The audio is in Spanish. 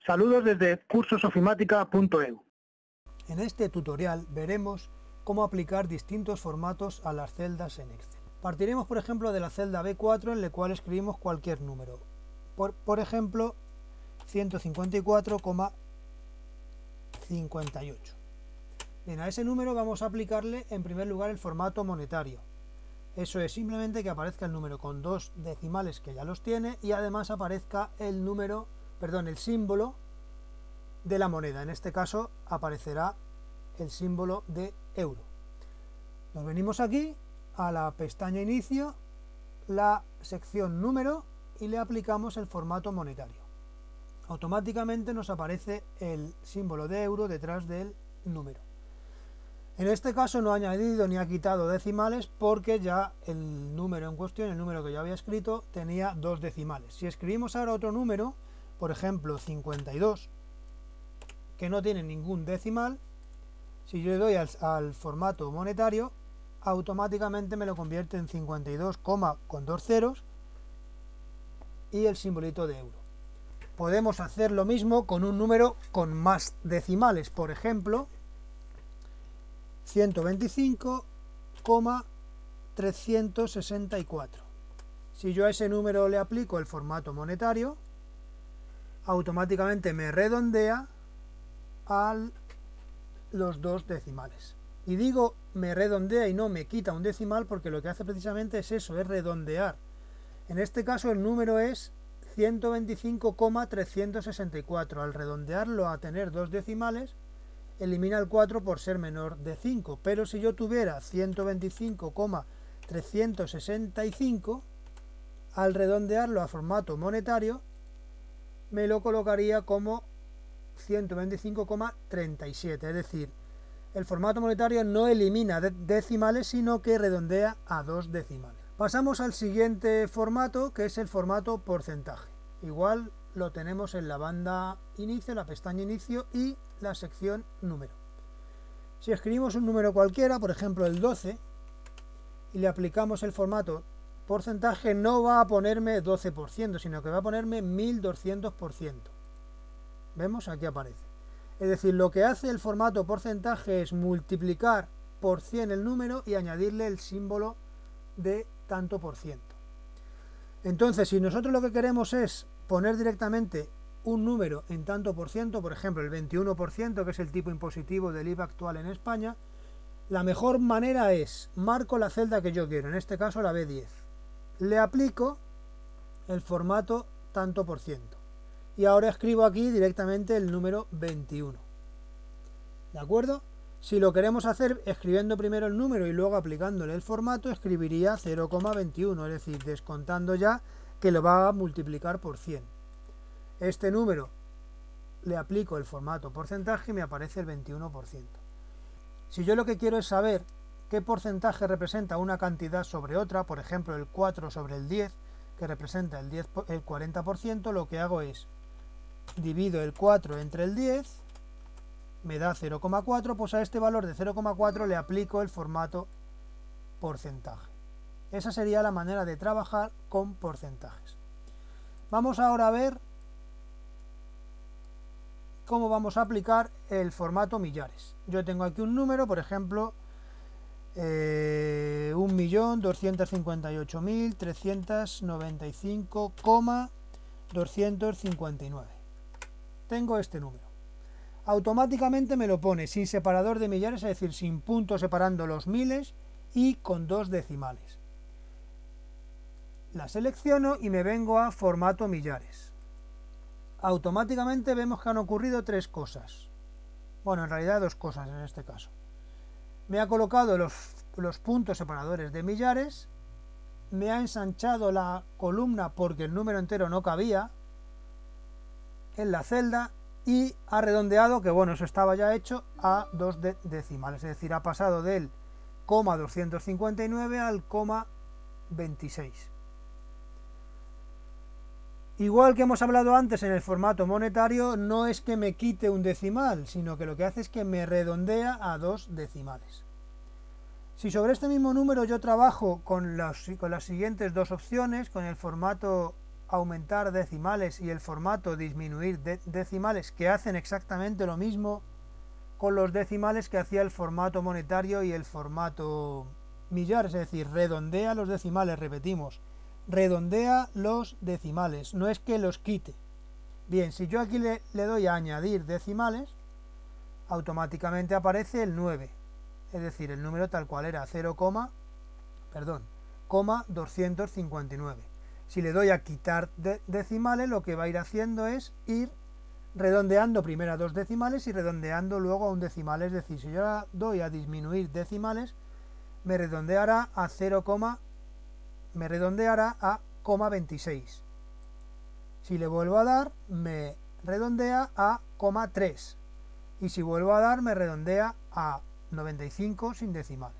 Saludos desde cursosofimática.eu. En este tutorial veremos cómo aplicar distintos formatos a las celdas en Excel. Partiremos, por ejemplo, de la celda B4 en la cual escribimos cualquier número. Por ejemplo, 154,58. Bien, a ese número vamos a aplicarle en primer lugar el formato monetario. Eso es simplemente que aparezca el número con dos decimales, que ya los tiene, y además aparezca el símbolo de la moneda. En este caso aparecerá el símbolo de euro. Nos venimos aquí a la pestaña inicio, la sección número, y le aplicamos el formato monetario. Automáticamente nos aparece el símbolo de euro detrás del número. En este caso no ha añadido ni ha quitado decimales porque ya el número en cuestión, el número que yo había escrito, tenía dos decimales. Si escribimos ahora otro número, por ejemplo 52, que no tiene ningún decimal, si yo le doy al formato monetario, automáticamente me lo convierte en 52, con dos ceros y el simbolito de euro. Podemos hacer lo mismo con un número con más decimales, por ejemplo 125,364. Si yo a ese número le aplico el formato monetario, automáticamente me redondea a los dos decimales. Y digo me redondea y no me quita un decimal porque lo que hace precisamente es eso, es redondear. En este caso el número es 125,364. Al redondearlo a tener dos decimales, elimina el 4 por ser menor de 5, pero si yo tuviera 125,365, al redondearlo a formato monetario, me lo colocaría como 125,37, es decir, el formato monetario no elimina decimales, sino que redondea a dos decimales. Pasamos al siguiente formato, que es el formato porcentaje. Igual lo tenemos en la banda inicio, la pestaña inicio y la sección número. Si escribimos un número cualquiera, por ejemplo el 12, y le aplicamos el formato porcentaje, no va a ponerme 12%, sino que va a ponerme 1200%. ¿Vemos? Aquí aparece. Es decir, lo que hace el formato porcentaje es multiplicar por 100 el número y añadirle el símbolo de tanto por ciento. Entonces, si nosotros lo que queremos es poner directamente un número en tanto por ciento, por ejemplo el 21%, que es el tipo impositivo del IVA actual en España, la mejor manera es, marco la celda que yo quiero, en este caso la B10, le aplico el formato tanto por ciento y ahora escribo aquí directamente el número 21. ¿De acuerdo? Si lo queremos hacer escribiendo primero el número y luego aplicándole el formato, escribiría 0,21, es decir, descontando ya que lo va a multiplicar por 100. Este número le aplico el formato porcentaje y me aparece el 21%. Si yo lo que quiero es saber qué porcentaje representa una cantidad sobre otra, por ejemplo el 4 sobre el 10, que representa el 40%, lo que hago es divido el 4 entre el 10, me da 0,4, pues a este valor de 0,4 le aplico el formato porcentaje. Esa sería la manera de trabajar con porcentajes. Vamos ahora a ver cómo vamos a aplicar el formato millares. Yo tengo aquí un número, por ejemplo 1.258.395,259. Tengo este número. Automáticamente me lo pone sin separador de millares, es decir, sin punto separando los miles y con dos decimales. La selecciono y me vengo a formato millares. Automáticamente vemos que han ocurrido tres cosas. Bueno, en realidad dos cosas en este caso. Me ha colocado los puntos separadores de millares, me ha ensanchado la columna porque el número entero no cabía en la celda y ha redondeado, que bueno, eso estaba ya hecho, a dos decimales, es decir, ha pasado del 259 al 26. Igual que hemos hablado antes en el formato monetario, no es que me quite un decimal, sino que lo que hace es que me redondea a dos decimales. Si sobre este mismo número yo trabajo con las siguientes dos opciones, con el formato aumentar decimales y el formato disminuir decimales, que hacen exactamente lo mismo con los decimales que hacía el formato monetario y el formato millar, es decir, redondea los decimales, repetimos, redondea los decimales, no es que los quite. Bien, si yo aquí le doy a añadir decimales, automáticamente aparece el 9, es decir, el número tal cual era, 259. Si le doy a quitar decimales, lo que va a ir haciendo es ir redondeando primero a dos decimales y redondeando luego a un decimal, es decir, si yo doy a disminuir decimales, me redondeará a 0,26. Si le vuelvo a dar, me redondea a 0,3. Y si vuelvo a dar, me redondea a 95 sin decimales.